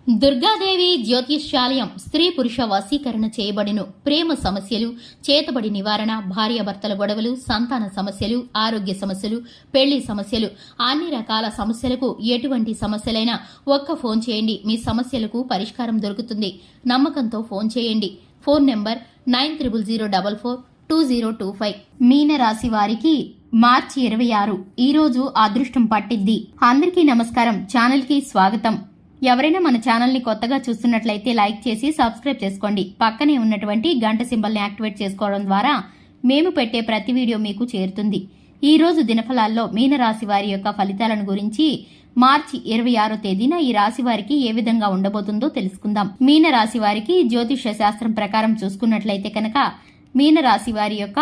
దుర్గాదేవి జ్యోతిష్యాలయం స్త్రీ పురుష వశీకరణ చేయబడిను. ప్రేమ సమస్యలు, చేతబడి నివారణ, భార్యాభర్తల గొడవలు, సంతాన సమస్యలు, ఆరోగ్య సమస్యలు, పెళ్లి సమస్యలు, అన్ని రకాల సమస్యలకు ఎటువంటి సమస్యలైనా ఒక్క ఫోన్ చేయండి, మీ సమస్యలకు పరిష్కారం దొరుకుతుంది. నమ్మకంతో ఫోన్ చేయండి. Phone number 9004442025. మీన రాశి వారికి మార్చి 26 ఈ రోజు అదృష్టం పట్టిద్ది. అందరికీ నమస్కారం. ఛానల్ కి స్వాగతం. ఎవరైనా మన ఛానల్ ని కొత్తగా చూస్తున్నట్లయితే లైక్ చేసి సబ్స్క్రైబ్ చేసుకోండి. పక్కనే ఉన్నటువంటి గంట సింబల్ ని యాక్టివేట్ చేసుకోవడం ద్వారా మేము పెట్టే ప్రతి వీడియో మీకు చేరుతుంది. ఈ రోజు దినఫలాల్లో మీనరాశి వారి యొక్క ఫలితాలను గురించి మార్చి 26వ తేదీన ఈ రాశి వారికి ఏ విధంగా ఉండబోతుందో తెలుసుకుందాం. మీనరాశి వారికి జ్యోతిష శాస్త్రం ప్రకారం చూసుకున్నట్లయితే కనుక మీనరాశి వారి యొక్క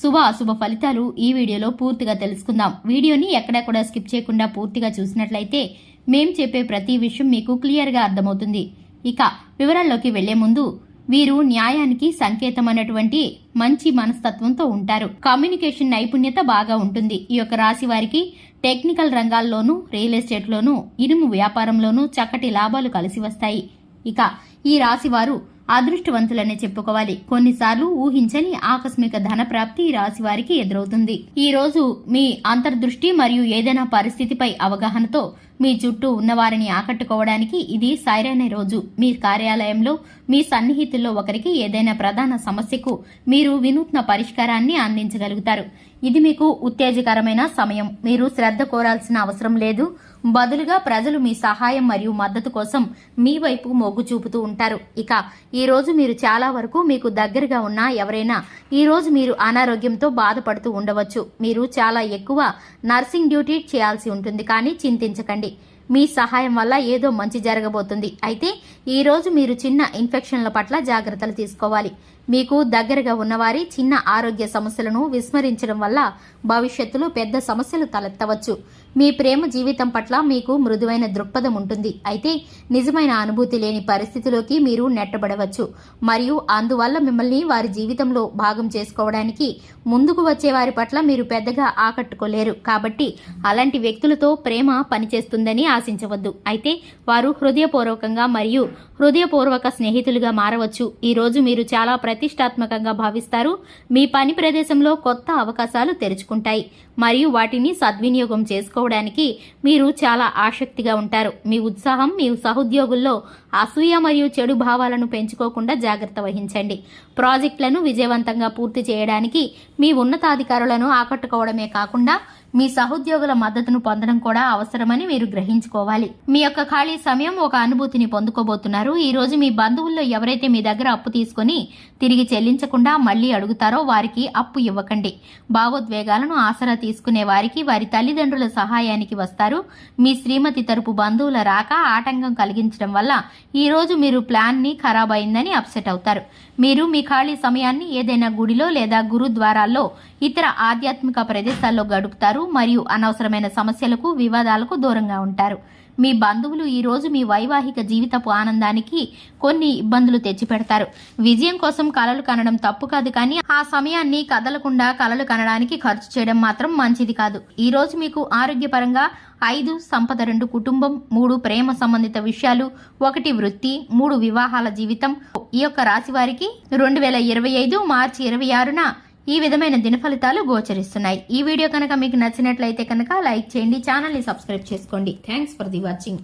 శుభ అశుభ ఫలితాలు ఈ వీడియోలో పూర్తిగా తెలుసుకుందాం. వీడియోని ఎక్కడా కూడా స్కిప్ చేయకుండా పూర్తిగా చూసినట్లయితే మేం చెప్పే ప్రతి విషయం మీకు క్లియర్ గా అర్థమవుతుంది. ఇక వివరాల్లోకి వెళ్లే ముందు వీరు న్యాయానికి సంకేతమైనటువంటి మంచి మనస్తత్వంతో ఉంటారు. కమ్యూనికేషన్ నైపుణ్యత బాగా ఉంటుంది. ఈ యొక్క రాశి వారికి టెక్నికల్ రంగాల్లోనూ, రియల్ ఎస్టేట్ లోనూ, ఇనుము వ్యాపారంలోనూ చక్కటి లాభాలు కలిసి వస్తాయి. ఇక ఈ రాశి వారు అదృష్టవంతులనే చెప్పుకోవాలి. కొన్నిసార్లు ఊహించని ఆకస్మిక ధన ప్రాప్తి ఈ రాశి వారికి ఎదురవుతుంది. ఈ రోజు మీ అంతర్దృష్టి మరియు ఏదైనా పరిస్థితిపై అవగాహనతో మీ చుట్టూ ఉన్నవారిని ఆకట్టుకోవడానికి ఇది సరైన రోజు. మీ కార్యాలయంలో మీ సన్నిహితుల్లో ఒకరికి ఏదైనా ప్రధాన సమస్యకు మీరు వినూత్న పరిష్కారాన్ని అందించగలుగుతారు. ఇది మీకు ఉత్తేజకరమైన సమయం. మీరు శ్రద్ధ కోరాల్సిన అవసరం లేదు. బదులుగా ప్రజలు మీ సహాయం మరియు మద్దతు కోసం మీ వైపు మొగ్గు చూపుతూ ఉంటారు. ఇక ఈ రోజు మీరు చాలా వరకు మీకు దగ్గరగా ఉన్న ఎవరైనా ఈ రోజు మీరు అనారోగ్యంతో బాధపడుతూ ఉండవచ్చు. మీరు చాలా ఎక్కువ నర్సింగ్ డ్యూటీ చేయాల్సి ఉంటుంది. కానీ చింతించకండి, మీ సహాయం వల్ల ఏదో మంచి జరగబోతుంది. అయితే ఈ రోజు మీరు చిన్న ఇన్ఫెక్షన్ల పట్ల జాగ్రత్తలు తీసుకోవాలి. మీకు దగ్గరగా ఉన్నవారి చిన్న ఆరోగ్య సమస్యలను విస్మరించడం వల్ల భవిష్యత్తులో పెద్ద సమస్యలు తలెత్తవచ్చు. మీ ప్రేమ జీవితం పట్ల మీకు మృదువైన దృక్పథం ఉంటుంది. అయితే నిజమైన అనుభూతి లేని పరిస్థితిలోకి మీరు నెట్టబడవచ్చు మరియు అందువల్ల మిమ్మల్ని వారి జీవితంలో భాగం చేసుకోవడానికి ముందుకు వచ్చే వారి పట్ల మీరు పెద్దగా ఆకట్టుకోలేరు. కాబట్టి అలాంటి వ్యక్తులతో ప్రేమ పనిచేస్తుందని ఆశించవద్దు. అయితే వారు హృదయపూర్వకంగా మరియు హృదయపూర్వక స్నేహితులుగా మారవచ్చు. ఈ రోజు మీరు చాలా ప్రతిష్టాత్మకంగా భావిస్తారు. మీ పని ప్రదేశంలో కొత్త అవకాశాలు తెరుచుకుంటాయి మరియు వాటిని సద్వినియోగం చేసుకోవడానికి మీరు చాలా ఆసక్తిగా ఉంటారు. మీ ఉత్సాహం మీ సహోద్యోగుల్లో అసూయ మరియు చెడు భావాలను పెంచుకోకుండా జాగ్రత్త వహించండి. ప్రాజెక్టులను విజయవంతంగా పూర్తి చేయడానికి మీ ఉన్నతాధికారులను ఆకట్టుకోవడమే కాకుండా మీ సహోద్యోగుల మద్దతును పొందడం కూడా అవసరమని మీరు గ్రహించుకోవాలి. మీ యొక్క ఖాళీ సమయం ఒక అనుభూతిని పొందుకోబోతున్నారు. ఈ రోజు మీ బంధువుల్లో ఎవరైతే మీ దగ్గర అప్పు తీసుకుని తిరిగి చెల్లించకుండా మళ్లీ అడుగుతారో వారికి అప్పు ఇవ్వకండి. భావోద్వేగాలను ఆసరా తీసుకునే వారికి వారి తల్లిదండ్రుల సహాయానికి వస్తారు. మీ శ్రీమతి తరపు బంధువుల రాక ఆటంకం కలిగించడం వల్ల ఈ రోజు మీరు ప్లాన్ ని ఖరాబ్ అయిందని అప్సెట్ అవుతారు. మీరు మీ ఖాళీ సమయాన్ని ఏదైనా గుడిలో లేదా గురుద్వారాల్లో ఇతర ఆధ్యాత్మిక ప్రదేశాల్లో గడుపుతారు మరియు అనవసరమైన సమస్యలకు, వివాదాలకు దూరంగా ఉంటారు. మీ బంధువులు ఈ రోజు మీ వైవాహిక జీవితపు ఆనందానికి కొన్ని ఇబ్బందులు తెచ్చిపెడతారు. విజయం కోసం కలలు కనడం తప్పు కాదు, కానీ ఆ సమయాన్ని కదలకుండా కలలు కనడానికి ఖర్చు చేయడం మాత్రం మంచిది కాదు. ఈ రోజు మీకు ఆరోగ్యపరంగా 5 సంపద, 2 కుటుంబం, 3 ప్రేమ సంబంధిత విషయాలు, 1 వృత్తి, 3 వివాహాల జీవితం. ఈ యొక్క రాశి వారికి 2025 మార్చి 26న ఈ విధమైన దిన ఫలితాలు గోచరిస్తున్నాయి. ఈ వీడియో కనుక మీకు నచ్చినట్లయితే కనుక లైక్ చేయండి, ఛానల్ ని సబ్స్క్రైబ్ చేసుకోండి. Thanks for the watching.